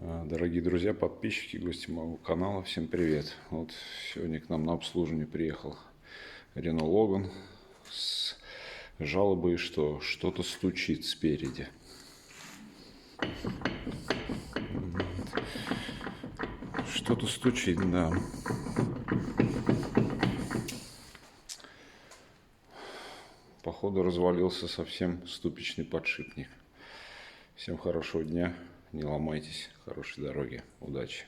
Дорогие друзья, подписчики, гости моего канала, всем привет. Вот сегодня к нам на обслуживание приехал Renault Logan с жалобой, что что-то стучит спереди. Что-то стучит, да. Походу развалился совсем ступичный подшипник. Всем хорошего дня, не ломайтесь, хорошей дороги, удачи.